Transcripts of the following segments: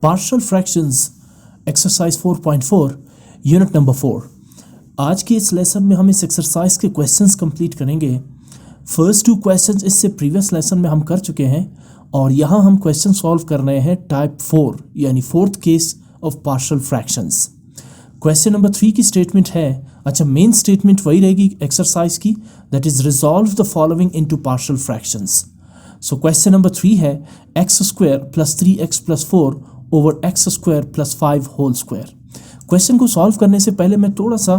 Partial fractions exercise 4.4 unit number 4। आज के इस लेसन में हम इस एक्सरसाइज के क्वेश्चंस कंप्लीट करेंगे। फर्स्ट 2 क्वेश्चंस इससे प्रीवियस लेसन में हम कर चुके हैं और यहाँ हम क्वेश्चन सॉल्व कर रहे हैं टाइप 4 यानी fourth case of partial fractions. Question number 3 की स्टेटमेंट है, अच्छा मेन स्टेटमेंट वही रहेगी एक्सरसाइज की, that is resolve the following into partial fractions. So question number 3 है x square plus 3x plus 4 over x square plus 5 whole square. Question को solve करने से पहले मैं थोड़ा सा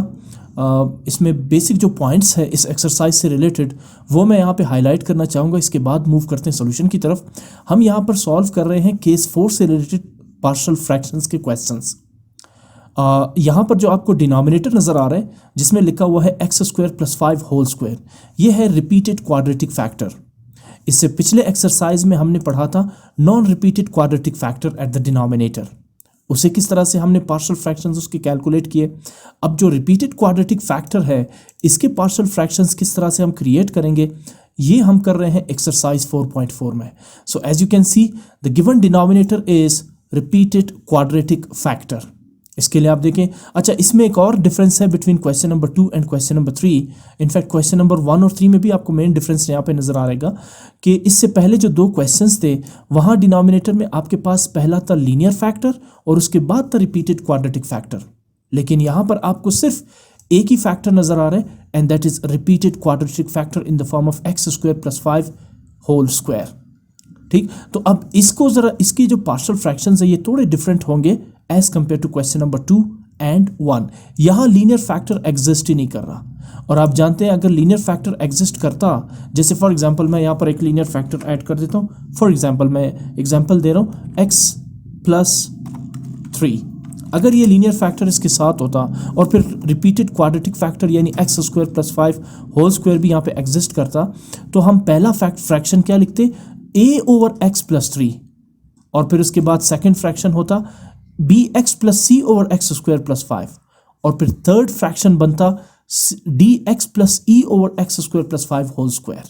इसमें बेसिक जो पॉइंट्स है इस एक्सरसाइज से रिलेटेड वो मैं यहाँ पे हाईलाइट करना चाहूँगा। इसके बाद मूव करते हैं सॉल्यूशन की तरफ। हम यहाँ पर सॉल्व कर रहे हैं केस 4 से रिलेटेड पार्शियल फ्रैक्शंस के क्वेश्चंस। यहाँ पर जो आपको डिनोमिनेटर नज़र आ रहा है जिसमें लिखा हुआ है x square plus 5 whole square, ये है रिपीटेड क्वाड्रेटिक फैक्टर। इससे पिछले एक्सरसाइज में हमने पढ़ा था non repeated quadratic factor at the denominator, उसे किस तरह से हमने पार्शियल फ्रैक्शंस उसके कैलकुलेट किए। अब जो रिपीटेड क्वाड्रेटिक फैक्टर है इसके पार्शियल फ्रैक्शंस किस तरह से हम क्रिएट करेंगे, ये हम कर रहे हैं एक्सरसाइज 4.4 में। So as you can see the given denominator is repeated quadratic factor. इसके लिए आप देखें, अच्छा इसमें एक और डिफरेंस है between question number 2 and question number 3। In fact question number 1 और 3 में भी आपको मेन डिफरेंस यहाँ पे नजर आ रहेगा कि इससे पहले जो 2 क्वेश्चंस थे वहाँ डिनोमिनेटर में आपके पास पहला था लीनियर फैक्टर और उसके बाद था रिपीटेड क्वाड्रेटिक फैक्टर, लेकिन यहाँ पर आपको सिर्फ एक ही फैक्टर नजर आ रहा है and that is repeated quadratic factor in the form of x square plus 5 whole square. ठीक, तो अब इसको जरा इसकी जो पार्शियल फ्रैक्शंस है ये थोड़े डिफरेंट होंगे as compare to question number 2 and 1। यहाँ लीनियर फैक्टर एग्जिस्ट ही नहीं कर रहा, और आप जानते हैं अगर लीनियर फैक्टर एग्जिस्ट करता, जैसे फॉर एग्जांपल मैं यहाँ पर एक लीनियर फैक्टर ऐड कर देता हूँ। फॉर एग्जांपल मैं एग्जांपल दे रहा हूँ x प्लस 3। अगर ये लीनियर फैक्टर इसके साथ होता और फिर रिपीटेड क्वाड्रेटिक फैक्टर यानी x square plus 5 whole square भी यहाँ पे एग्जिस्ट करता, तो हम पहला फ्रैक्शन क्या लिखते, a ओवर x प्लस 3, और फिर उसके बाद सेकेंड फ्रैक्शन होता bx plus c over x square plus 5, और फिर थर्ड फ्रैक्शन बनता dx plus e over x square plus 5 whole square.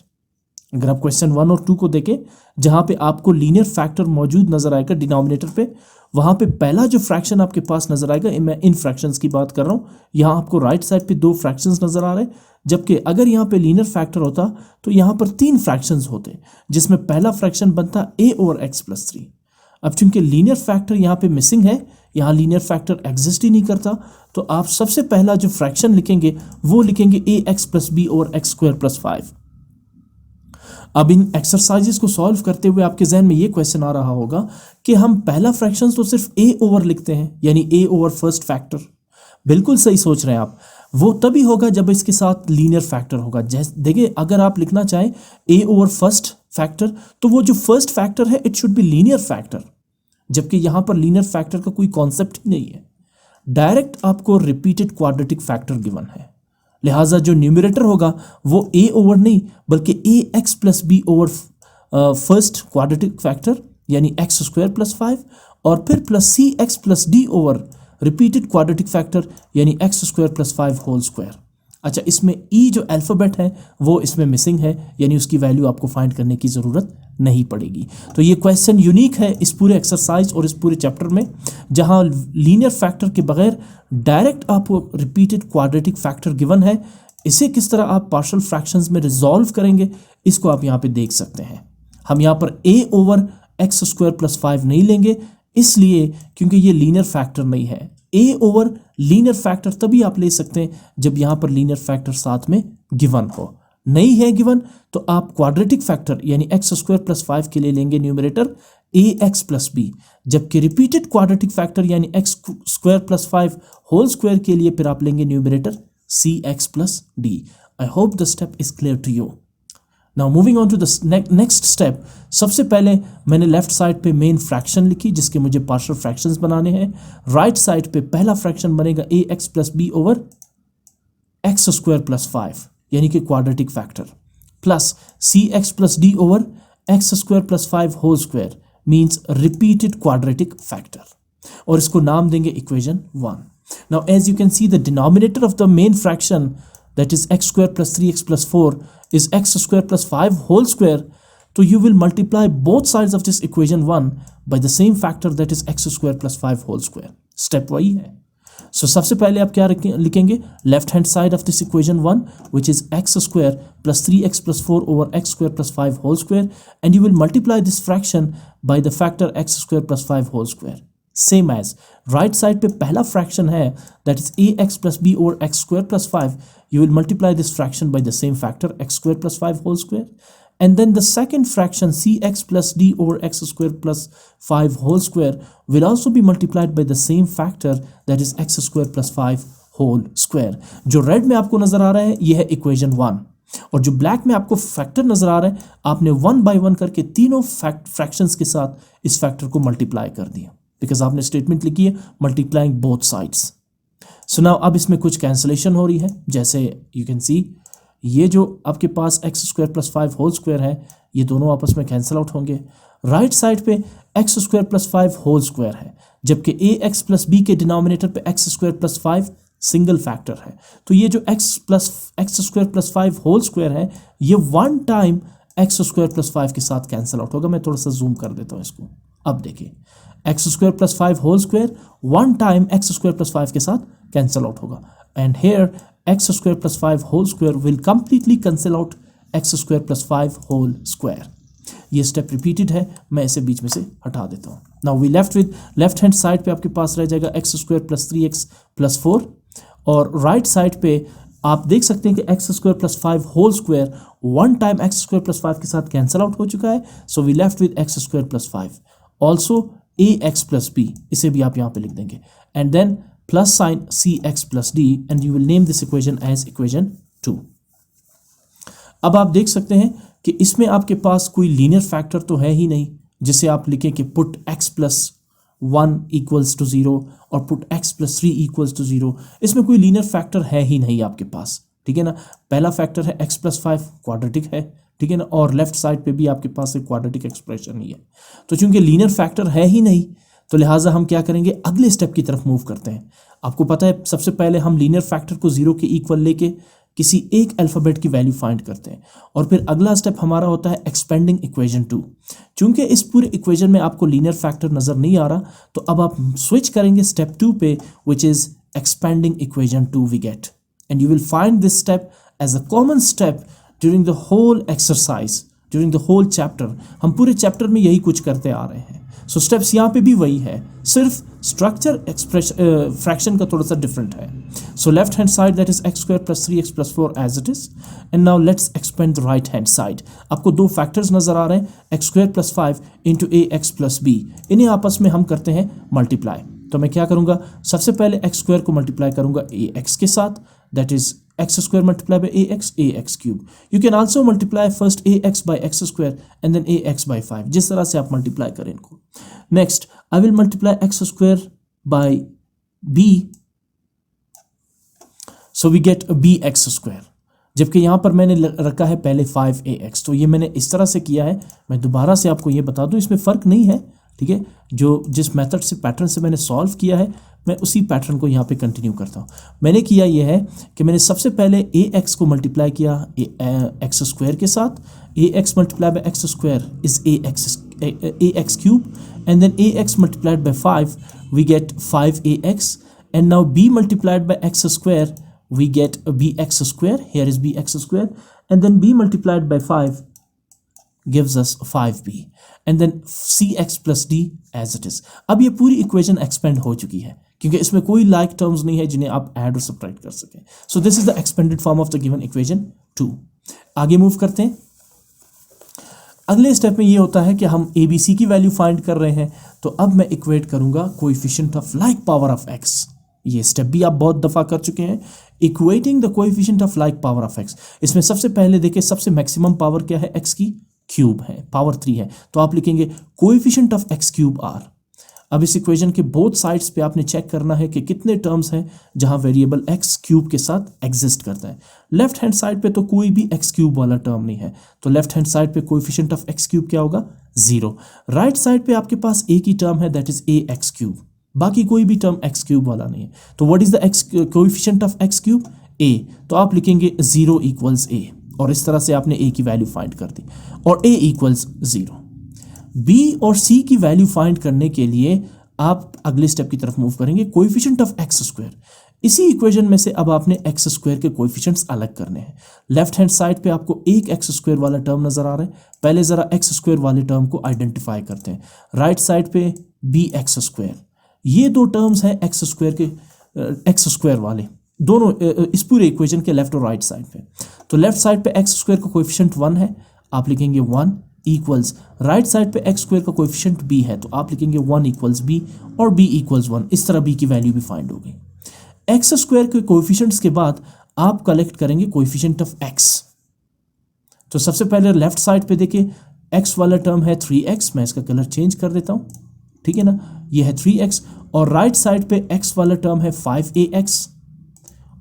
अगर आप क्वेश्चन 1 और 2 को देखें जहां पे आपको लीनियर फैक्टर मौजूद नजर आएगा डिनोमिनेटर पे, वहां पे पहला जो फ्रैक्शन आपके पास नजर आएगा, मैं इन फ्रैक्शंस की बात कर रहा हूं, यहां आपको राइट साइड पे 2 फ्रैक्शंस नजर आ रहे हैं, जबकि अगर यहाँ पे लीनियर फैक्टर होता तो यहाँ पर 3 फ्रैक्शंस होते जिसमें पहला फ्रैक्शन बनता a ओवर x प्लस 3। अब चूंकि लीनियर फैक्टर यहाँ पे मिसिंग है, यहाँ लीनियर फैक्टर एग्जिस्ट ही नहीं करता, तो आप सबसे पहला जो फ्रैक्शन लिखेंगे वो लिखेंगे ax plus b over x square plus 5। अब इन एक्सरसाइजेस को सॉल्व करते हुए आपके जहन में ये क्वेश्चन आ रहा होगा कि हम पहला फ्रैक्शन तो सिर्फ a ओवर लिखते हैं यानी a ओवर फर्स्ट फैक्टर। बिल्कुल सही सोच रहे हैं आप, वो तभी होगा जब इसके साथ लीनियर फैक्टर होगा। जैसे देखिए अगर आप लिखना चाहें a ओवर फर्स्ट फैक्टर तो वो जो फर्स्ट फैक्टर है it should be linear factor, जबकि यहाँ पर लीनियर फैक्टर का कोई कॉन्सेप्ट ही नहीं है, डायरेक्ट आपको रिपीटेड क्वाड्रेटिक फैक्टर गिवन है। लिहाजा जो न्यूमरेटर होगा वो a ओवर नहीं बल्कि ax plus b over first quadratic factor यानी एक्स स्क्वायर प्लस 5, और फिर plus cx plus d over repeated quadratic factor यानी x square plus 5 whole square. अच्छा इसमें ई जो अल्फ़ाबेट है वो इसमें मिसिंग है, यानी उसकी वैल्यू आपको फाइंड करने की ज़रूरत नहीं पड़ेगी। तो ये क्वेश्चन यूनिक है इस पूरे एक्सरसाइज और इस पूरे चैप्टर में, जहां लीनियर फैक्टर के बगैर डायरेक्ट आपको रिपीटेड क्वाड्रेटिक फैक्टर गिवन है। इसे किस तरह आप पार्शियल फ्रैक्शंस में रिजॉल्व करेंगे इसको आप यहाँ पे देख सकते हैं। हम यहाँ पर a over x square plus 5 नहीं लेंगे, इसलिए क्योंकि ये लीनियर फैक्टर नहीं है। a ओवर लीनियर फैक्टर तभी आप ले सकते हैं जब यहाँ पर लीनियर फैक्टर साथ में गिवन हो। नहीं है गिवन तो आप क्वाड्रेटिक फैक्टर यानी एक्स स्क्वायर प्लस 5 के लिए लेंगे न्यूमरेटर ax प्लस b, जबकि रिपीटेड क्वाड्रेटिक फैक्टर यानी x square plus 5 whole square के लिए फिर आप लेंगे numerator cx plus d। I hope the step is clear to you. Now moving on to the next step. सबसे पहले मैंने लेफ्ट साइड पे मेन फ्रैक्शन लिखी जिसके मुझे पार्शियल फ्रैक्शंस बनाने हैं। राइट साइड पे पहला फ्रैक्शन बनेगा ax plus b over x square plus 5 यानी कि quadratic factor, plus cx plus d over x square plus 5 whole square means repeated quadratic factor, और इसको नाम देंगे equation 1। Now as you can see the denominator of the main fraction that is x square plus 3x plus 4 is x square plus 5 whole square, so you will multiply both sides of this equation 1 by the same factor that is x square plus 5 whole square. Step वही है. So सबसे पहले आप क्या लिखेंगे, left hand side of this equation 1 which is x square plus 3x plus 4 over x square plus 5 whole square and you will multiply this fraction by the factor x square plus 5 whole square. Same as right side पे पहला fraction है that is ax plus b over x square plus 5. You will multiply this fraction by the same factor x square plus 5 whole square. And then the second fraction cx plus d over x square plus 5 whole square will also be multiplied by the same factor that is x square plus 5 whole square. जो red में आपको नजर आ रहा है ये है equation 1 और जो ब्लैक में आपको फैक्टर नजर आ रहा है आपने 1 by 1 करके तीनों फ्रैक्शंस के साथ इस फैक्टर को मल्टीप्लाई कर दिया बिकॉज आपने स्टेटमेंट लिखी है multiplying both sides. So now अब इसमें कुछ कैंसलेशन हो रही है जैसे यू कैन सी ये जो आपके पास x square plus 5 whole square है ये दोनों आपस में कैंसिल आउट होंगे. राइट साइड पे x square plus 5 whole square है जबकि ए एक्स प्लस बी के डिनोमिनेटर पे x square plus 5 single factor है. तो ये जो x square plus 5 whole square है ये 1 टाइम एक्स स्क्वायर प्लस 5 के साथ कैंसिल आउट होगा. मैं थोड़ा सा जूम कर देता हूँ इसको. अब देखिए x square plus 5 whole square 1 time x square plus 5 के साथ कैंसिल आउट होगा and here x square plus 5 whole square will completely cancel out x square plus 5 whole square. ये स्टेप रिपीटेड है मैं इसे बीच में से हटा देता हूँ. Now we left with left hand side पे आपके पास रह जाएगा x square plus 3x plus 4 और राइट साइड पे आप देख सकते हैं कि x square plus 5 whole square 1 time x square plus 5 के साथ कैंसिल आउट हो चुका है. So we left with x square plus 5 also ax plus b इसे भी आप यहाँ पे लिख देंगे and then plus sign cx plus d and you will name this equation as equation 2. अब आप देख सकते हैं कि इसमें आपके पास कोई लीनियर फैक्टर तो है ही नहीं जिसे आप लिखें कि put x plus 1 equals to 0 और put x plus 3 equals to 0. इसमें कोई लीनियर फैक्टर है ही नहीं आपके पास. ठीक है ना. पहला फैक्टर है x plus 5 क्वाड्रेटिक है. ठीक है ना. और लेफ्ट साइड पे भी आपके पास एक क्वाड्रेटिक एक्सप्रेशन ही है. तो चूंकि लीनियर फैक्टर है ही नहीं तो लिहाजा हम क्या करेंगे अगले स्टेप की तरफ मूव करते हैं. आपको पता है सबसे पहले हम लीनियर फैक्टर को 0 के इक्वल लेके किसी एक अल्फ़ाबेट की वैल्यू फाइंड करते हैं और फिर अगला स्टेप हमारा होता है एक्सपेंडिंग इक्वेशन 2. चूंकि इस पूरे इक्वेशन में आपको लीनियर फैक्टर नज़र नहीं आ रहा तो अब आप स्विच करेंगे स्टेप 2 पे which is expanding equation 2 we get and you will find this step as a common step during the whole exercise during the whole chapter. हम पूरे चैप्टर में यही कुछ करते आ रहे हैं. सो स्टेप्स यहाँ पे भी वही है सिर्फ स्ट्रक्चर एक्सप्रेशन फ्रैक्शन का थोड़ा सा डिफरेंट है. So left hand side that is x square plus 3x plus 4 as it is and now let's expand the right hand side. आपको दो फैक्टर्स नजर आ रहे हैं x square plus 5 into ax plus b. इन्हें आपस में हम करते हैं मल्टीप्लाई. तो मैं क्या करूँगा सबसे पहले एक्स स्क्वायर को मल्टीप्लाई करूँगा ax के साथ that is x square multiplied by ax cube. You can also multiply first ax by x square and then ax by 5. जिस तरह से आप मल्टीप्लाई करें इनको. Next, I will multiply x square by b. So we get bx square. जबकि यहाँ पर मैंने रखा है पहले 5ax. तो ये मैंने इस तरह से किया है. मैं दोबारा से आपको ये बता दूँ इसमें फ़र्क नहीं है. ठीक है. जो जिस मेथड से पैटर्न से मैंने सॉल्व किया है मैं उसी पैटर्न को यहाँ पे कंटिन्यू करता हूँ. मैंने किया ये है कि मैंने सबसे पहले ax को मल्टीप्लाई किया एक्स स्क्वायर के साथ. ax multiply by x square is ax cube and then ax multiplied by 5 we get 5ax and now b multiplied by x square we get bx square. Here is bx square and then b multiplied by 5 gives us 5b and then cx plus d as it is. अब ये पूरी equation expand हो चुकी है क्योंकि इसमें कोई like terms नहीं है जिन्हें आप ऐड और सब्ट्रैक्ट कर सकें. So this is the expanded form of the given equation 2. आगे मूव करते हैं. अगले स्टेप में ये होता है कि हम abc की वैल्यू फाइंड कर रहे हैं. तो अब मैं इक्वेट करूंगा coefficient of like power of x. ये स्टेप भी आप बहुत दफ़ा कर चुके हैं. Equating the coefficient of like power of x. इसमें सबसे पहले देखिए सबसे मैक्सिमम पावर क्या है x की क्यूब है पावर 3 है. तो आप लिखेंगे coefficient of x cube r. अब इस इक्वेशन के बोथ साइड्स पे आपने चेक करना है कि कितने टर्म्स हैं जहां वेरिएबल x क्यूब के साथ एग्जिस्ट करता है. लेफ्ट हैंड साइड पे तो कोई भी x क्यूब वाला टर्म नहीं है तो लेफ्ट हैंड साइड पे कोएफिशिएंट ऑफ x क्यूब क्या होगा 0. राइट साइड पे आपके पास एक ही टर्म है दैट इज ax क्यूब. बाकी कोई भी टर्म x क्यूब वाला नहीं है. तो what is the coefficient of x cube a. तो आप लिखेंगे 0 इक्वल्स a और इस तरह से आपने a की वैल्यू फाइंड कर दी और a इक्वल्स 0. बी और सी की वैल्यू फाइंड करने के लिए आप अगले स्टेप की तरफ मूव करेंगे, कोएफिशिएंट ऑफ एक्स स्क्वायर। इसी इक्वेशन में से अब आपने एक्स स्क्वायर के कोएफिशिएंट्स अलग करने हैं। लेफ्ट हैंड साइड पे आपको एक एक्स स्क्वायर वाला टर्म नजर आ रहा है, पहले जरा एक्स स्क्वायर वाले टर्म को आइडेंटिफाई करते हैं। राइट साइड पे बी एक्स स्क्वायर, ये दो टर्म्स हैं एक्स स्क्वायर के, एक्स स्क्वायर वाले दोनों इस पूरे इक्वेशन के लेफ्ट और राइट साइड पे। तो लेफ्ट साइड पे एक्स स्क्वायर का कोएफिशिएंट 1 है, आप लिखेंगे 1 इक्वल्स, राइट साइड पे एक्स स्क्वायर का कोएफिशिएंट b है तो आप लिखेंगे 1 इक्वल्स b और b इक्वल्स 1। इस तरह b की वैल्यू भी फाइंड हो गई। एक्स स्क्वायर के कोएफिशिएंट्स के बाद आप कलेक्ट करेंगे कोएफिशिएंट ऑफ x। तो सबसे पहले लेफ्ट साइड पे देखिए x वाला टर्म है 3x, मैं इसका कलर चेंज कर देता हूं, ठीक है ना, ये है 3x। और राइट साइड पे x वाला टर्म है 5ax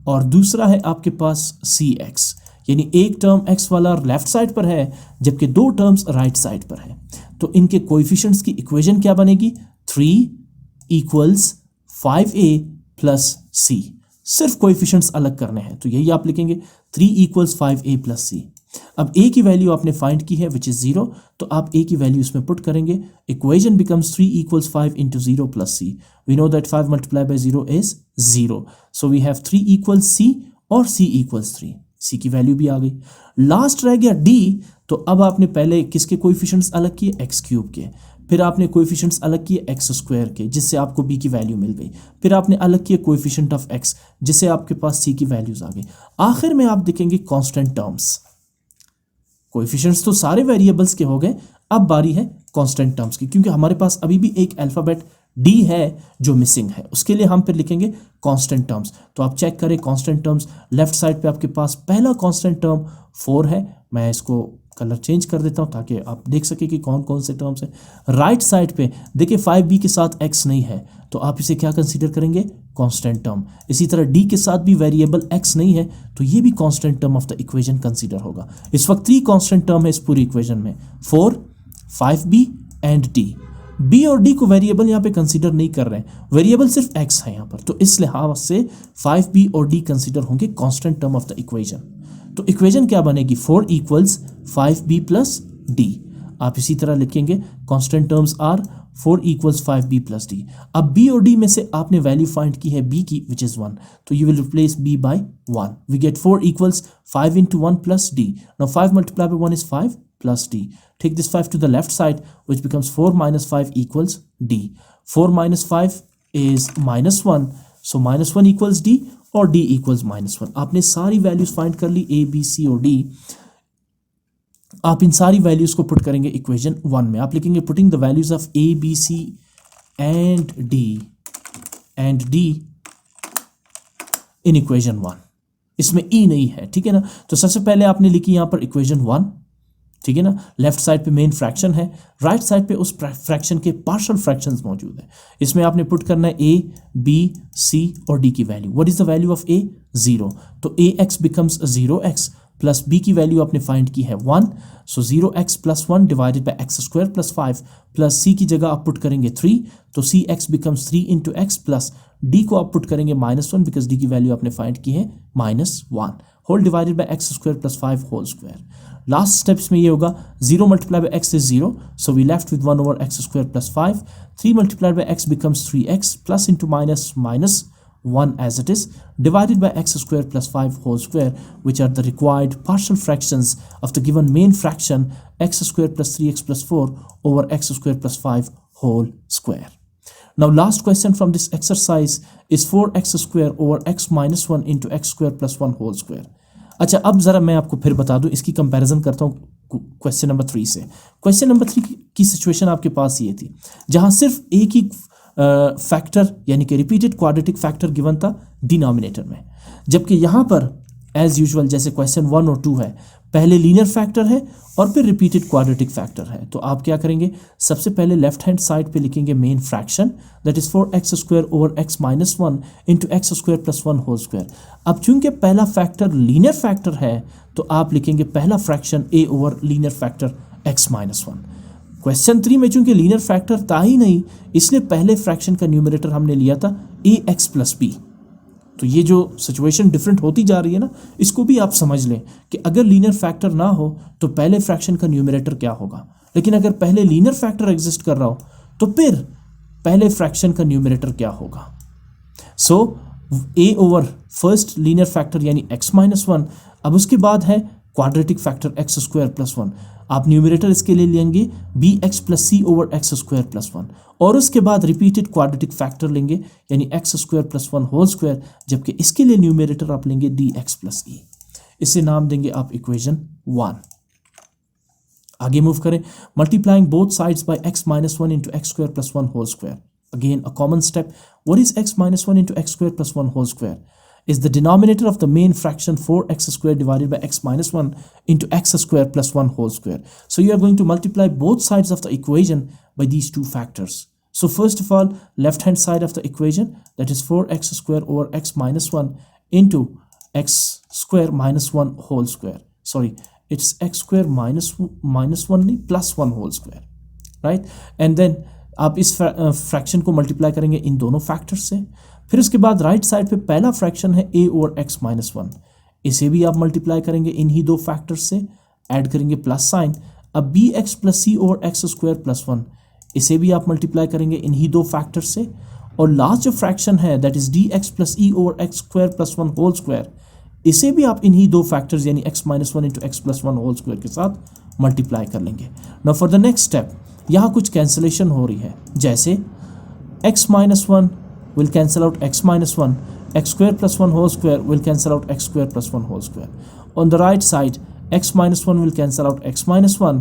और दूसरा है आपके पास cx, यानी एक टर्म x वाला लेफ्ट साइड पर है जबकि दो टर्म्स राइट साइड पर है। तो इनके कोएफिशिएंट्स की इक्वेशन क्या बनेगी, 3 इक्वल्स 5a प्लस c। सिर्फ कोएफिशिएंट्स अलग करने हैं तो यही आप लिखेंगे 3 इक्वल्स 5a प्लस c। अब a की वैल्यू आपने फाइंड की है विच इज 0, तो आप a की वैल्यू इसमें पुट करेंगे। Equation becomes 3 equals 5 into 0 plus c। We know that 5 multiply by 0 is 0, so we have 3 equals c और c इक्वल्स 3। c की वैल्यू भी आ गई। लास्ट रह गया d, तो अब आपने पहले किसके कोएफिशिएंट्स अलग किए, एक्स क्यूब के, फिर आपने कोएफिशिएंट्स अलग किए एक्स स्क्वायर के जिससे आपको b की वैल्यू मिल गई, फिर आपने अलग किए कोएफिशिएंट ऑफ x जिससे आपके पास c की वैल्यूज आ गई। आखिर में आप देखेंगे कांस्टेंट टर्म्स। कोएफिशिएंट्स तो सारे वेरिएबल्स के हो गए, अब बारी है कांस्टेंट टर्म्स की, क्योंकि हमारे पास अभी भी एक अल्फाबेट d है जो मिसिंग है, उसके लिए हम फिर लिखेंगे कांस्टेंट टर्म्स। तो आप चेक करें कांस्टेंट टर्म्स, लेफ्ट साइड पे आपके पास पहला कांस्टेंट टर्म 4 है, मैं इसको कलर चेंज कर देता हूं ताकि आप देख सके कि कौन कौन से टर्म्स हैं। राइट साइड पे देखिए 5b के साथ x नहीं है तो आप इसे क्या कंसीडर करेंगे, कांस्टेंट टर्म। इसी तरह d के साथ भी वेरिएबल x नहीं है तो ये भी constant term of the equation consider होगा। इस वक्त 3 कांस्टेंट टर्म है इस पूरी इक्वेशन में, 4, 5b एंड d। b और d को वेरिएबल यहाँ पे कंसीडर नहीं कर रहे हैं, वेरिएबल सिर्फ x है यहाँ पर, तो इस लिहाज से 5b और d कंसीडर होंगे constant term of the equation. तो इक्वेशन क्या बनेगी, 4 इक्वल्स 5b प्लस d। आप इसी तरह लिखेंगे constant terms are 4 equals 5b plus d। अब b और d में से आपने वैल्यू फाइंड की है b की विच इज 1, तो you will replace b by 1। We get 4 equals 5 into 1 plus d। Now 5 multiply by 1 is 5 plus d। Take this 5 to the left side which becomes 4 minus 5 equals d। 4 minus 5 is minus 1, so minus 1 equals d और d equals minus 1। आपने सारी values find कर ली a, b, c और d। आप इन सारी values को put करेंगे equation 1 में। आप लिखेंगे putting the values of a, b, c and d in equation 1। इसमें e नहीं है, ठीक है ना। तो सबसे पहले आपने लिखी यहां पर इक्वेशन 1, ठीक है ना। लेफ्ट साइड पे मेन फ्रैक्शन है, राइट साइड पे उस फ्रैक्शन के पार्शियल फ्रैक्शंस मौजूद है। इसमें आपने पुट करना है a, b, c और d की value. What is the value of a, 0, तो ax becomes 0x plus b की वैल्यू आपने फाइंड की है 1, so 0x plus 1 divided by x square plus 5 plus c की जगह आप पुट करेंगे 3, तो cx becomes 3 into x plus d को आप पुट करेंगे -1 बिकॉज d की वैल्यू आपने फाइंड की है -1 whole divided by x square plus 5 whole square. Last steps में ये होगा 0 multiply by x is 0, so we left with 1 over x square plus 5। 3 multiply by x becomes 3x plus into minus 1 as it is divided by x square plus 5 whole square, which are the required partial fractions of the given main fraction x square plus 3x plus 4 over x square plus 5 whole square. Now last question from this exercise is 4x square over x minus 1 into x square plus 1 whole square. अच्छा, अब ज़रा मैं आपको फिर बता दूं, इसकी comparison करता हूं क्वेश्चन नंबर 3 से। क्वेश्चन नंबर 3 की सिचुएशन आपके पास ये थी जहां सिर्फ एक ही फैक्टर यानी कि रिपीटेड क्वाड्रेटिक फैक्टर गिवन था डिनोमिनेटर में, जबकि यहाँ पर एज यूजुअल जैसे क्वेश्चन 1 और 2 है, पहले लीनियर फैक्टर है और फिर रिपीटेड क्वाड्रेटिक फैक्टर है। तो आप क्या करेंगे, सबसे पहले लेफ्ट हैंड साइड पे लिखेंगे main fraction that is 4x square over x minus 1 into x square plus 1 whole square. अब चूंकि पहला फैक्टर लीनियर फैक्टर है तो आप लिखेंगे पहला fraction a over linear factor x minus 1। Question 3 में चूंकि लीनियर फैक्टर था ही नहीं, इसलिए पहले फ्रैक्शन का न्यूमरेटर हमने लिया था ax प्लस b। तो ये जो सिचुएशन डिफरेंट होती जा रही है ना, इसको भी आप समझ लें कि अगर लीनियर फैक्टर ना हो तो पहले फ्रैक्शन का न्यूमरेटर क्या होगा, लेकिन अगर पहले लीनियर फैक्टर एग्जिस्ट कर रहा हो तो फिर पहले फ्रैक्शन का न्यूमरेटर क्या होगा? सो a over first linear factor यानी x-1, अब उसके बाद है quadratic factor x square plus 1, आप न्यूमरेटर इसके लिए लेंगे bx plus c over x square plus 1, और उसके बाद रिपीटेड क्वाड्रेटिक फैक्टर लेंगे यानी x square plus 1 whole square, जबकि इसके लिए न्यूमरेटर आप लेंगे dx प्लस e। इसे नाम देंगे आप इक्वेशन 1। आगे मूव करें, multiplying both sides by x-1 into x square plus 1 whole square. Again, a common step. What is x-1 into x square plus 1 whole square? Is the denominator of the main fraction 4x square divided by x-1 into x square plus 1 whole square. So you are going to multiply both sides of the equation by these two factors. So first of all, left hand side of the equation, that is 4x square over x-1 into x square minus 1 whole square. Sorry, it's x square minus 1 plus 1 whole square, right? And then आप इस fraction को multiply करेंगे इन दोनों factors से। फिर उसके बाद right side पे पहला फ्रैक्शन है a ओवर x-1, इसे भी आप मल्टीप्लाई करेंगे इन ही दो फैक्टर्स से, ऐड करेंगे प्लस साइन। अब bx plus c over x square plus 1, इसे भी आप मल्टीप्लाई करेंगे इन ही दो फैक्टर्स से। और लास्ट जो फ्रैक्शन है that is dx plus e over x square plus 1 whole square, इसे भी आप इन ही दो फैक्टर्स यानी x-1 into x plus 1 whole square के साथ मल्टीप्लाई कर लेंगे। Now for the next step, यहाँ कुछ कैंसिलेशन हो रही है, जैसे x-1 will cancel out x-1, x square plus 1 whole square will cancel out x square plus 1 whole square. On the right side x-1 will cancel out x-1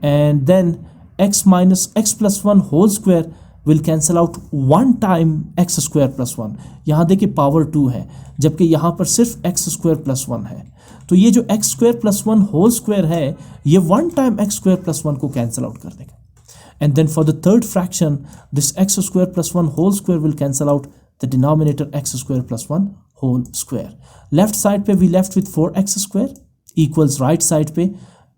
and then x plus 1 whole square will cancel out one time x square plus 1। यहाँ देखिए power 2 है, जबकि यहाँ पर सिर्फ x square plus 1 है, तो ये जो x square plus 1 whole square है ये one time x square plus 1 को कैंसिल आउट कर देगा। And then for the third fraction, this x square plus 1 whole square will cancel out the denominator x square plus 1 whole square. Left side पे we left with 4x square equals right side पे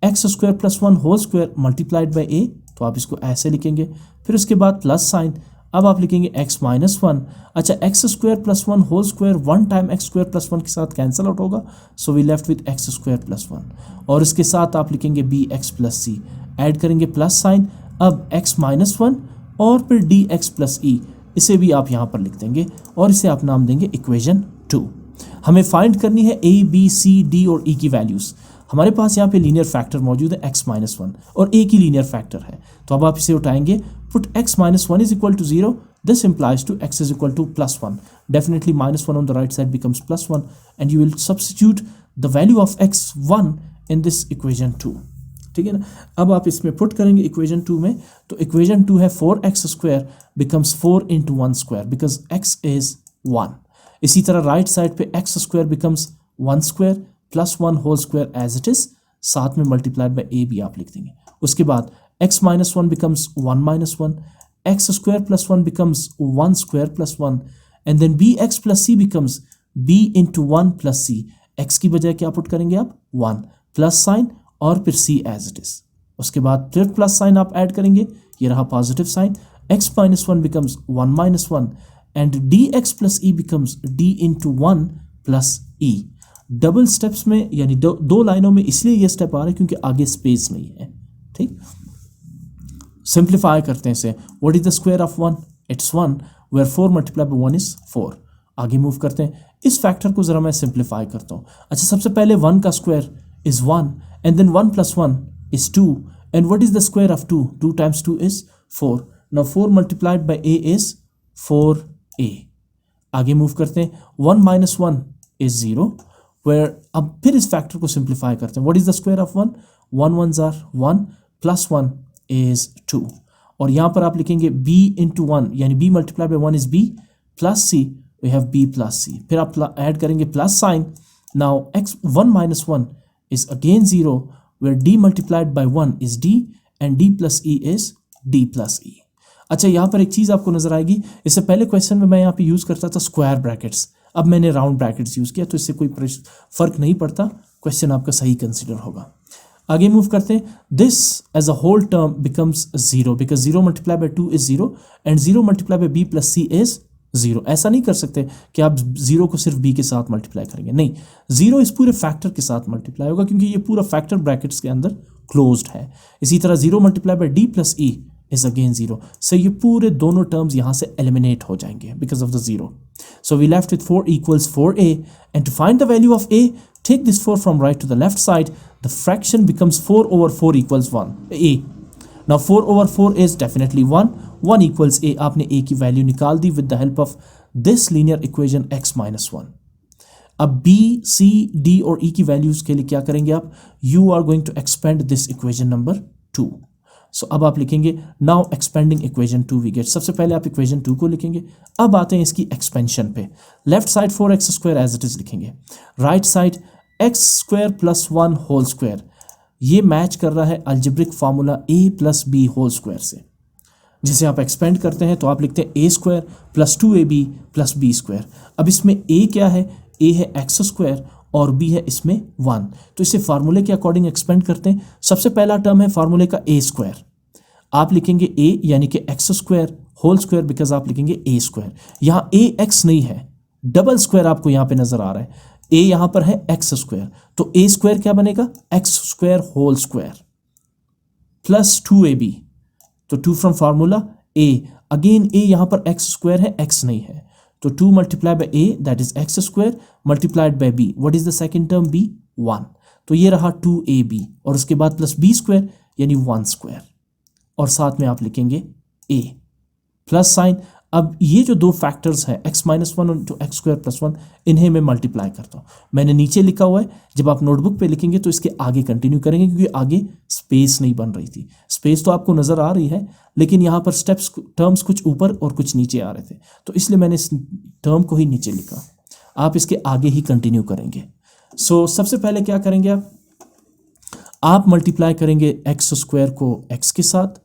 x square plus 1 whole square multiplied by a, तो आप इसको ऐसे लिखेंगे। फिर उसके बाद प्लस साइन, अब आप लिखेंगे x-1। अच्छा, x square plus 1 whole square one time x square plus 1 के साथ कैंसिल आउट होगा, so we left with x square plus 1, और इसके साथ आप लिखेंगे bx plus c, ऐड करेंगे प्लस साइन, अब x-1 और फिर dx प्लस e, इसे भी आप यहाँ पर लिख देंगे और इसे आप नाम देंगे इक्वेशन 2। हमें फाइंड करनी है a, b, c, d और e की वैल्यूज़। हमारे पास यहाँ पे लीनियर फैक्टर मौजूद है x-1 और a की लीनियर फैक्टर है, तो अब आप इसे उठाएंगे, put x-1 is equal to 0, this implies to x is equal to plus 1, definitely -1 on the right side becomes plus 1 and you will substitute the value of x1 in this equation 2। ठीक है ना, अब आप इसमें put करेंगे equation 2 में, तो equation 2 है 4x square becomes 4 into 1 square because x is 1। इसी तरह राइट साइड पे x square becomes 1 square plus 1 whole square as it is, साथ में मल्टीप्लाइड बाय a भी आप लिख देंगे। उसके बाद x-1 becomes 1-1, x square plus 1 becomes 1 square plus 1 and then bx plus c becomes b into 1 plus c। x की बजाय क्या पुट करेंगे आप 1 प्लस साइन और फिर c एज इट इज। उसके बाद फिर प्लस साइन आप ऐड करेंगे, ये रहा positive sign, x-1 becomes 1-1 and dx plus e becomes d into 1 plus e। Double steps में यानी दो लाइनों में इसलिए ये स्टेप आ रहा है क्योंकि आगे स्पेस नहीं है। ठीक, सिंप्लीफाई करते हैं इसे, what is the square of 1? It's 1, where 4 multiply by 1 is 4। आगे मूव करते हैं, इस फैक्टर को जरा मैं सिंप्लीफाई करता हूँ। अच्छा, सबसे पहले 1 का square is 1 and then 1 plus 1 is 2, and what is the square of 2? 2 times 2 is 4. Now 4 multiplied by a is 4a. आगे मूव करते हैं, 1 minus 1 is 0, where अब फिर इस फैक्टर को सिंप्लीफाई करते हैं। what is the square of 1? 1 ones are 1 plus 1 is 2, और यहाँ पर आप लिखेंगे b into 1 यानी b multiplied by 1 is b plus c, we have b plus c। फिर आप ऐड करेंगे plus sign, now x1 minus 1 is again 0, where d multiplied by 1 is d and d plus e is d plus e। अच्छा, यहाँ पर एक चीज़ आपको नजर आएगी, इससे पहले क्वेश्चन में मैं यहाँ पे यूज़ करता था स्क्वायर ब्रैकेट्स, अब मैंने राउंड ब्रैकेट्स यूज़ किया, तो इससे कोई फर्क नहीं पड़ता, क्वेश्चन आपका सही कंसिडर होगा। आगे मूव करते हैं, this as a whole term becomes 0 because 0 multiply by 2 is 0 and 0 multiply by b plus c is 0। ऐसा नहीं कर सकते कि आप 0 को सिर्फ b के साथ मल्टीप्लाई करेंगे, नहीं, 0 इस पूरे फैक्टर के साथ मल्टीप्लाई होगा क्योंकि ये पूरा फैक्टर ब्रैकेट्स के अंदर क्लोज्ड है। इसी तरह 0 multiply by d plus e is again 0। So ये पूरे दोनों टर्म्स यहाँ से एलिमिनेट हो जाएंगे because of the 0। So we left with 4 equals 4a and to find the value of a take this 4 from right to the left side, the fraction becomes 4 over 4 equals 1 a. Now 4 over 4 is definitely 1 equals a. आपने a की value निकाल दी with the help of this linear equation x minus 1. अब b, c, d और e की values के लिए क्या करेंगे आप? You are going to expand this equation number 2. So अब आप लिखेंगे now expanding equation 2 we get. सबसे पहले आप equation 2 को लिखेंगे। अब आते हैं इसकी expansion पे। Left side 4x square as it is लिखेंगे, right side x square plus 1 whole square। ये मैच कर रहा है algebraic formula a plus b whole square से। जिसे आप एक्सपेंड करते हैं तो आप लिखते हैं a square plus 2ab plus b square। अब इसमें a क्या है? a है x square और b है इसमें 1। तो इसे फार्मूले के अकॉर्डिंग एक्सपेंड करते हैं। सबसे पहला टर्म है फार्मूले का a स्क्वायर, आप लिखेंगे a यानी कि x square whole square because आप लिखेंगे a स्क्वायर। यहाँ a x नहीं है, डबल स्क्वायर आपको यहाँ पे नजर आ रहा है। a यहाँ पर है x स्क्वायर, तो a स्क्वायर क्या बनेगा? x square whole square plus 2ab। तो 2 from formula a, again a यहाँ पर x स्क्वायर है, x नहीं है, तो 2 multiply by a that is x square multiplied by b। What is the second term? b 1। तो ये रहा 2ab और उसके बाद प्लस b स्क्वायर यानी 1 स्क्वायर और साथ में आप लिखेंगे a प्लस साइन। अब ये जो दो फैक्टर्स हैं x माइनस 1 और x स्क्वायर प्लस 1, इन्हें मैं मल्टीप्लाई करता हूँ। मैंने नीचे लिखा हुआ है, जब आप नोटबुक पे लिखेंगे तो इसके आगे कंटिन्यू करेंगे क्योंकि आगे स्पेस नहीं बन रही थी। स्पेस तो आपको नज़र आ रही है लेकिन यहाँ पर स्टेप्स टर्म्स कुछ ऊपर और कुछ नीचे आ रहे थे, तो इसलिए मैंने इस टर्म को ही नीचे लिखा। आप इसके आगे ही कंटिन्यू करेंगे। सो सबसे पहले क्या करेंगे आप मल्टीप्लाई करेंगे एक्स स्क्वायर को x के साथ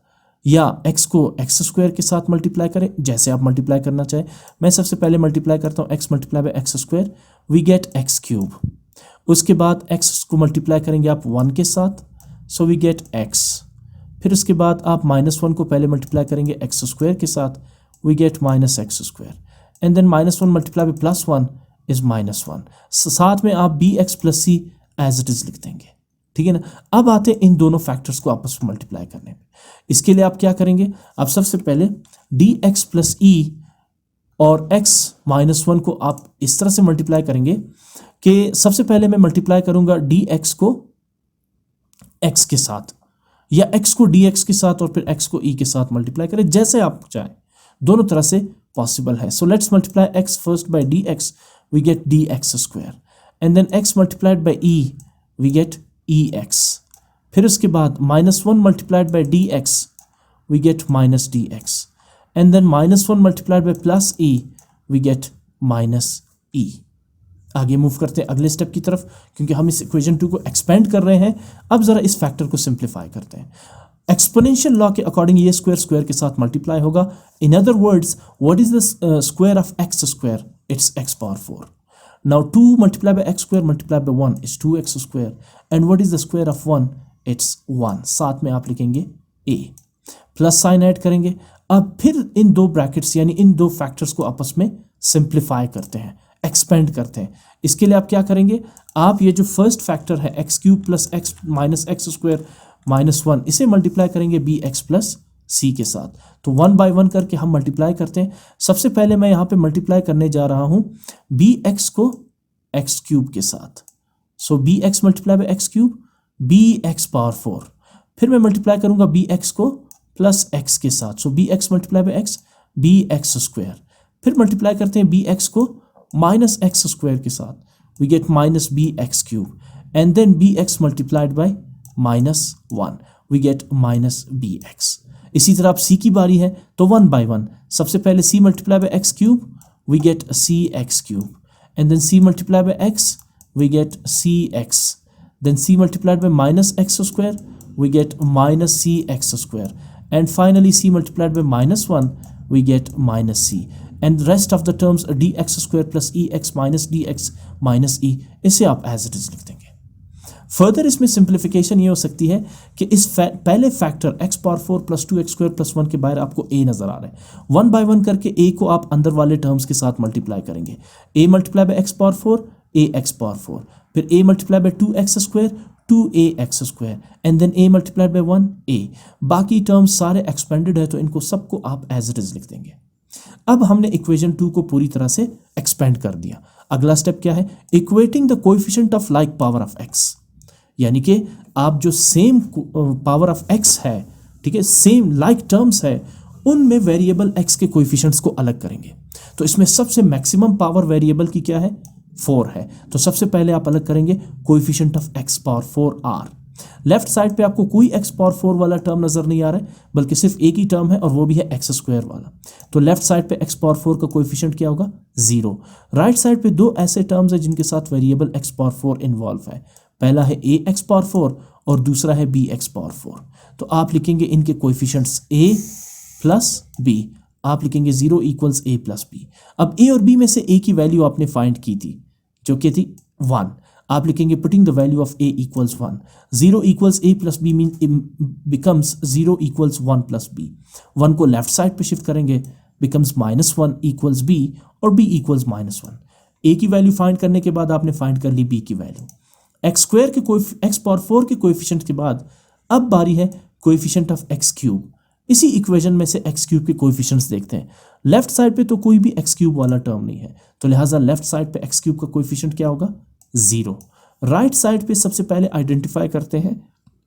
या x को x स्क्वायर के साथ मल्टीप्लाई करें, जैसे आप मल्टीप्लाई करना चाहें। मैं सबसे पहले मल्टीप्लाई करता हूँ x multiply by x square, we get x cube. उसके बाद x को मल्टीप्लाई करेंगे आप 1 के साथ, सो वी गेट x। फिर उसके बाद आप -1 को पहले मल्टीप्लाई करेंगे x स्क्वायर के साथ, we get -x square. And then -1 multiply by +1 is -1। साथ में आप bx plus c as it is लिख देंगे, ठीक है ना। अब आते हैं इन दोनों फैक्टर्स को आपस में मल्टीप्लाई करने में। इसके लिए आप क्या करेंगे? आप सबसे पहले dx प्लस e और x माइनस 1 को आप इस तरह से मल्टीप्लाई करेंगे कि सबसे पहले मैं मल्टीप्लाई करूंगा dx को x के साथ या x को dx के साथ और फिर x को e के साथ मल्टीप्लाई करें, जैसे आप चाहें, दोनों तरह से पॉसिबल है। So let's multiply x first by dx, we get dx square and then x multiplied by e, we get ex। फिर उसके बाद -1 multiplied by dx, we get -dx and then -1 multiplied by plus e, we get -e। आगे move करते हैं अगले step की तरफ क्योंकि हम इस इक्वेशन 2 को एक्सपेंड कर रहे हैं। अब जरा इस फैक्टर को सिंप्लीफाई करते हैं। एक्सपोनेंशियल लॉ के अकॉर्डिंग ये स्क्वायर स्क्वायर के साथ मल्टीप्लाई होगा। In other words, what is the square of x square? It's x power 4। Now 2 multiplied by x square multiplied by 1 is 2x square and what is the square of 1? It's 1। साथ में आप लिखेंगे a plus sign add करेंगे। अब फिर इन दो brackets यानी इन दो फैक्टर्स को आपस में सिंप्लीफाई करते हैं, एक्सपेंड करते हैं। इसके लिए आप क्या करेंगे? आप ये जो फर्स्ट फैक्टर है x cube plus x minus x square minus 1, इसे मल्टीप्लाई करेंगे bx प्लस c के साथ। तो 1 बाय 1 करके हम मल्टीप्लाई करते हैं। सबसे पहले मैं यहाँ पे मल्टीप्लाई करने जा रहा हूँ bx को x क्यूब के साथ, so bx multiply by x cube bx power 4। फिर मैं मल्टीप्लाई करूँगा bx को प्लस x के साथ, so bx multiply by x bx square. फिर मल्टीप्लाई करते हैं bx को माइनस एक्स स्क्वायर के साथ, we get minus bx cube and then bx multiplied by -1, we get minus bx। इसी तरह आप c की बारी है तो 1 बाय 1, सबसे पहले c multiply by x cube, we get cx cube and then c multiplied by x, we get cx, then c multiplied by minus x square, we get minus cx square, and finally c multiplied by -1, we get minus c, and the rest of the terms dx square plus ex minus dx minus e, इसे आप as it is लिख देंगे। Further इसमें simplification ये हो सकती है कि इस पहले factor x power 4 plus 2x square plus 1 के बाहर आपको a नजर आ रहा है। 1 बाय 1 करके a को आप अंदर वाले टर्म्स के साथ मल्टीप्लाई करेंगे। a multiply by x power 4 a x power 4, फिर a multiply by 2x square 2ax² and then a multiplied by 1a। बाकी टर्म्स सारे एक्सपेंडेड है तो इनको सबको आप एज इट इज लिख देंगे। अब हमने इक्वेशन 2 को पूरी तरह से एक्सपेंड कर दिया। अगला स्टेप क्या है? Equating the coefficient of like power of x, यानी कि आप जो सेम पावर ऑफ x है, ठीक है, सेम लाइक टर्म्स है, उनमें वेरिएबल x के कोएफिशिएंट्स को अलग करेंगे। तो इसमें सबसे मैक्सिमम पावर वेरिएबल की क्या है? 4 है। तो सबसे पहले आप अलग करेंगे coefficient of x power 4 r। Left side पे आपको कोई x पावर 4 वाला टर्म नजर नहीं आ रहा है, बल्कि सिर्फ एक ही टर्म है और वो भी है x² वाला। तो लेफ्ट साइड पे x पावर 4 का कोएफिशिएंट क्या होगा? 0। राइट साइड पे दो ऐसे टर्म्स है जिनके साथ वेरिएबल x पावर 4 इन्वॉल्व है। पहला है ax पावर 4 और दूसरा है bx पावर 4। तो आप लिखेंगे इनके कोएफिशिएंट्स a प्लस b। आप लिखेंगे 0 इक्वल्स a प्लस b। अब a और b में से a की वैल्यू आपने फाइंड की थी जो कि थी 1। आप लिखेंगे putting the value of a equals 1। 0 equals a plus b mean becomes 0 equals 1 plus b। 1 को लेफ्ट साइड पे शिफ्ट करेंगे, बिकम्स -1 इक्वल्स b और b इक्वल्स -1। a की वैल्यू फाइंड करने के बाद आपने फाइंड कर ली b की वैल्यू। x² के x पावर 4 के कोएफिशिएंट के बाद अब बारी है कोएफिशिएंट ऑफ x³। इसी इक्वेशन में से x³ के कोएफिशिएंट्स देखते हैं। लेफ्ट साइड पे तो कोई भी x³ वाला टर्म नहीं है, तो लिहाजा लेफ्ट साइड पे x³ का कोएफिशिएंट क्या होगा? 0। राइट साइड पे सबसे पहले आइडेंटिफाई करते हैं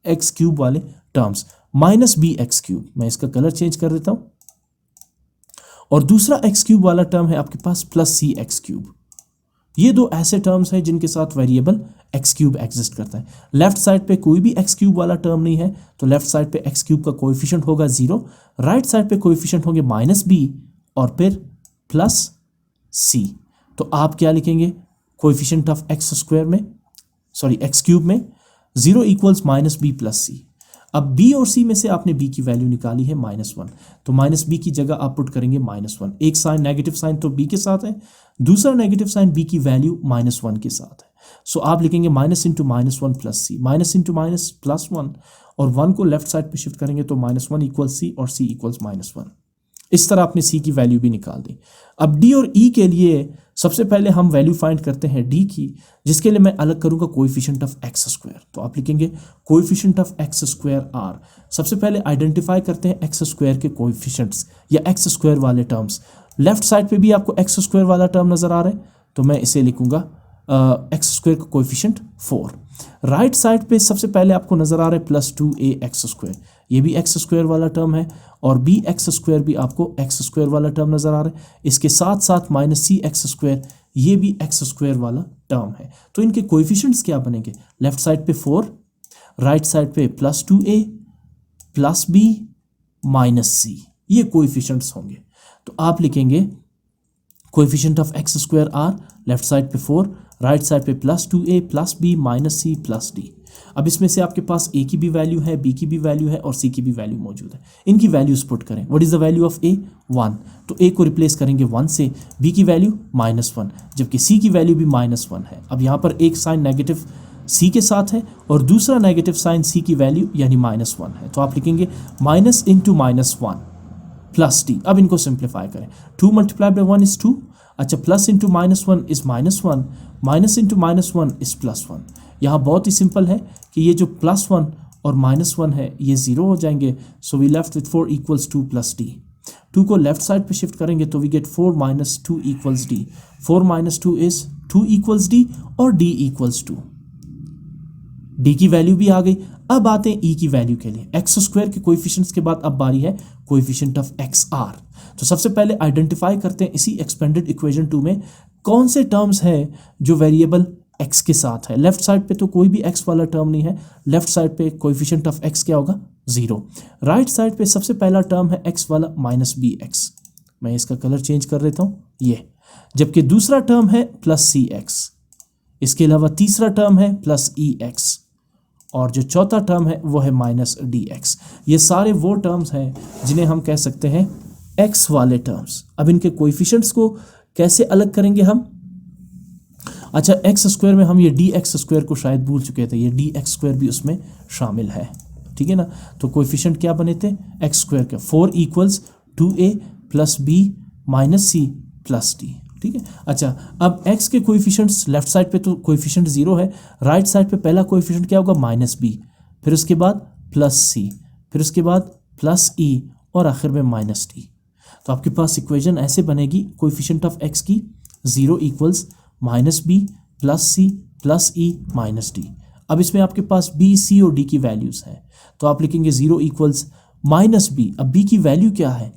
x³ वाले टर्म्स, -bx³। मैं इसका कलर चेंज कर देता हूं। और दूसरा x³ वाला टर्म है आपके पास +cx³। ये दो ऐसे टर्म्स हैं जिनके साथ वेरिएबल x³ एग्जिस्ट करता है। लेफ्ट साइड पे कोई भी x³ वाला टर्म नहीं है, तो लेफ्ट साइड पे x³ का कोएफिशिएंट होगा 0। राइट साइड पे कोएफिशिएंट होंगे -b और फिर +c। तो आप क्या लिखेंगे कोएफिशिएंट ऑफ x³ में 0 इक्वल्स -b प्लस c। अब b और c में से आपने b की वैल्यू निकाली है -1, तो -b की जगह आप पुट करेंगे -1। एक साइन नेगेटिव साइन तो b के साथ है, दूसरा नेगेटिव साइन b की वैल्यू -1 के साथ है। सो आप लिखेंगे -(-1 प्लस c), -(- +1) और 1 को लेफ्ट साइड पे शिफ्ट करेंगे तो -1 इक्वल्स c और c इक्वल्स -1। इस तरह आपने c की वैल्यू भी निकाल दी। अब d और e के लिए सबसे पहले हम वैल्यू फाइंड करते हैं d की, जिसके लिए मैं अलग करूंगा कोएफिशिएंट ऑफ x²। तो आप लिखेंगे कोएफिशिएंट ऑफ x² r। सबसे पहले आइडेंटिफाई करते हैं x² के कोएफिशिएंट्स या x² वाले टर्म्स। लेफ्ट साइड पे भी आपको x² वाला टर्म नजर आ रहा है, तो मैं इसे लिखूंगा x² का कोएफिशिएंट 4। राइट साइड पे सबसे पहले आपको नजर आ रहा है +2ax², ये भी x² वाला टर्म है, और bx² भी आपको x² वाला टर्म नजर आ रहा है। इसके साथ साथ -cx², ये भी x² वाला टर्म है। तो इनके कोएफिशिएंट्स क्या बनेंगे? लेफ्ट साइड पे 4, राइट साइड पे +2a +b -c, ये कोएफिशिएंट्स होंगे। तो आप लिखेंगे coefficient of x² r, left side पे 4, राइट साइड पे +2a +b -c +d। अब इसमें से आपके पास a की भी वैल्यू है, b की भी वैल्यू है और c की भी वैल्यू मौजूद है। इनकी वैल्यूज पुट करें। What is the value of a? 1। तो a को रिप्लेस करेंगे 1 से, b की वैल्यू -1, जबकि c की वैल्यू भी -1 है। अब यहाँ पर एक साइन नेगेटिव c के साथ है और दूसरा नेगेटिव साइन c की वैल्यू यानी -1 है। तो आप लिखेंगे -(-1) प्लस d। अब इनको सिंप्लीफाई करें। 2 मल्टीप्लाई बाय 1 इज 2। अच्छा, +(-1) इज -1, -(-1) इज +1। यहाँ बहुत ही सिंपल है कि ये जो +1 और -1 है ये 0 हो जाएंगे। So we left with 4 equals 2 plus d। 2 को लेफ्ट साइड पे शिफ्ट करेंगे तो we get 4 - 2 equals d। 4 - 2 is 2 equals d और d इक्वल्स 2। d की वैल्यू भी आ गई। अब आते हैं e की वैल्यू के लिए। x² के कोएफिशिएंट्स के बाद अब बारी है कोएफिशिएंट ऑफ xr। तो सबसे पहले आइडेंटिफाई करते हैं इसी एक्सपेंडेड इक्वेशन 2 में कौन से टर्म्स हैं जो वेरिएबल x के साथ है। लेफ्ट साइड पे तो कोई भी x वाला टर्म नहीं है, लेफ्ट साइड पे कोएफिशिएंट ऑफ x क्या होगा? 0। राइट साइड पे सबसे पहला टर्म है x वाला -bx। मैं इसका कलर चेंज कर देता हूँ ये, जबकि दूसरा टर्म है +cx। इसके अलावा तीसरा टर्म है +ex और जो चौथा टर्म है वो है -dx। ये सारे वो टर्म्स हैं जिन्हें हम कह सकते हैं x वाले टर्म्स। अब इनके कोएफिशिएंट्स को कैसे अलग करेंगे हम? अच्छा, x² में हम ये dx² को शायद भूल चुके थे, ये dx² भी उसमें शामिल है, ठीक है ना। तो कोएफिशिएंट क्या बने थे x² के? 4 equals 2a + b - c + d। ठीक है। अच्छा, अब x के कोएफिशिएंट्स लेफ्ट साइड पे तो कोएफिशिएंट 0 है, राइट साइड पे पहला कोएफिशिएंट क्या होगा -b, फिर उसके बाद +c, फिर उसके बाद +e और आखिर में -d। तो आपके पास इक्वेशन ऐसे बनेगी, कोएफिशिएंट ऑफ x की 0 equals -b +c +e -d। अब इसमें आपके पास b, c और d की वैल्यूज़ हैं, तो आप लिखेंगे 0 इक्वल्स -b। अब b की वैल्यू क्या है,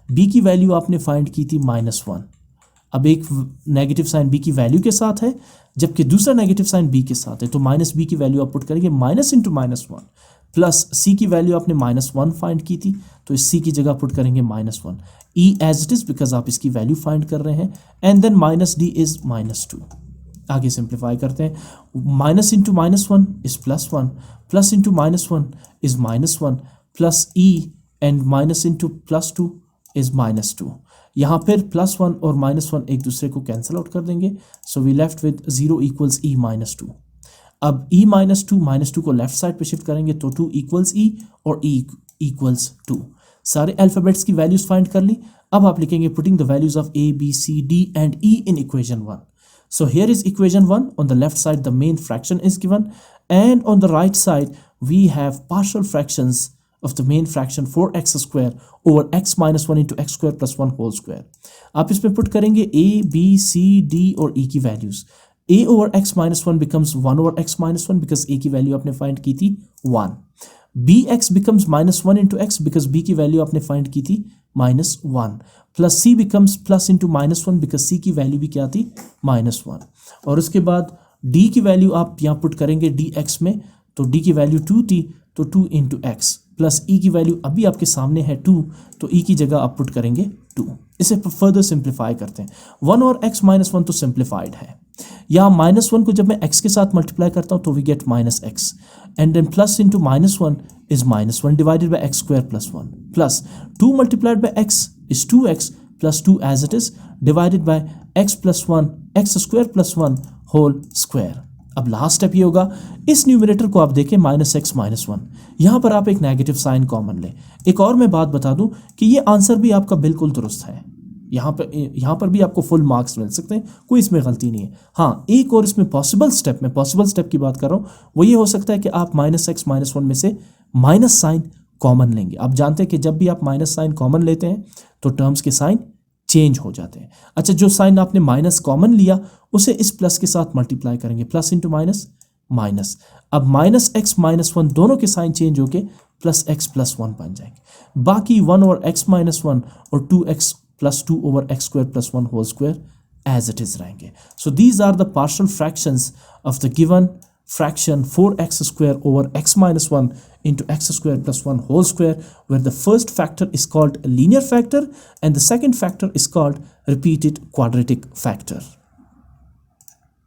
b की वैल्यू आपने फाइंड की थी -1। अब एक नेगेटिव साइन b की वैल्यू के साथ है, जबकि दूसरा नेगेटिव साइन b के साथ है, तो -b की वैल्यू आप पुट करेंगे माइनस इंटू -1, प्लस c की वैल्यू आपने -1 फाइंड की थी, तो इस c की जगह पुट करेंगे -1, e as it is because आप इसकी वैल्यू फाइंड कर रहे हैं, एंड देन -d इज -2। आगे सिंप्लीफाई करते हैं, minus into -1 is +1, plus into -1 is -1, plus e and minus into +2 is -2। यहाँ पर +1 और -1 एक दूसरे को कैंसिल आउट कर देंगे, so we left with 0 equals e -2। अब e -2 को लेफ्ट साइड पे शिफ्ट करेंगे तो 2 इक्वल्स e और e इक्वल्स 2। सारे अल्फ़ाबेट्स की वैल्यूज फाइंड कर ली। अब आप लिखेंगे putting the values of a, b, c, d and e in equation 1. So here is equation 1. On the left side the main fraction is given, and on the right side we have partial fractions of the main fraction 4x square over x minus 1 into x square plus 1 whole square. आप इसमें put करेंगे a, b, c, d और e की values. a over x minus 1 becomes 1 over x minus 1 because a की value आपने find की थी 1. bx becomes -1 into x because b की वैल्यू आपने फाइंड की थी -1, plus c becomes plus into -1 because c की वैल्यू भी क्या थी -1, और उसके बाद d की वैल्यू आप यहाँ पुट करेंगे dx में, तो d की वैल्यू 2 थी, तो 2 इंटू एक्स, प्लस e की वैल्यू अभी आपके सामने है 2, तो e की जगह आप पुट करेंगे 2। इसे फर्दर सिंप्लीफाई करते हैं, 1 और x -1 तो सिंप्लीफाइड है, यहाँ -1 को जब मैं x के साथ मल्टीप्लाई करता हूँ तो we get -x, and then plus into -1 is -1 divided by x square plus 1, plus 2 multiplied by x is 2x plus 2 as it is divided by x plus 1 x square plus 1 whole square. अब last step ये होगा, इस numerator को आप देखें -x -1, यहाँ पर आप एक नेगेटिव साइन कॉमन लें। एक और मैं बात बता दूं कि ये आंसर भी आपका बिल्कुल दुरुस्त है, यहाँ पर भी आपको फुल मार्क्स मिल सकते हैं, कोई इसमें गलती नहीं है। हाँ, एक और इसमें पॉसिबल स्टेप की बात कर रहा हूँ, वो ये हो सकता है कि आप -x -1 में से माइनस साइन कॉमन लेंगे। आप जानते हैं कि जब भी आप माइनस साइन कॉमन लेते हैं तो टर्म्स के साइन चेंज हो जाते हैं। अच्छा, जो साइन आपने माइनस कॉमन लिया उसे इस प्लस के साथ मल्टीप्लाई करेंगे, प्लस इंटू माइनस माइनस। अब -x -1 दोनों के साइन चेंज होके +x + 1 बन जाएंगे। बाकी 1 ओवर x -1 और 2x + 2 over x square + 1 whole square as it is रहेंगे। So these are the partial fractions of the given fraction 4x square over x minus 1 into x square plus 1 whole square, where the first factor is called a linear factor and the second factor is called repeated quadratic factor.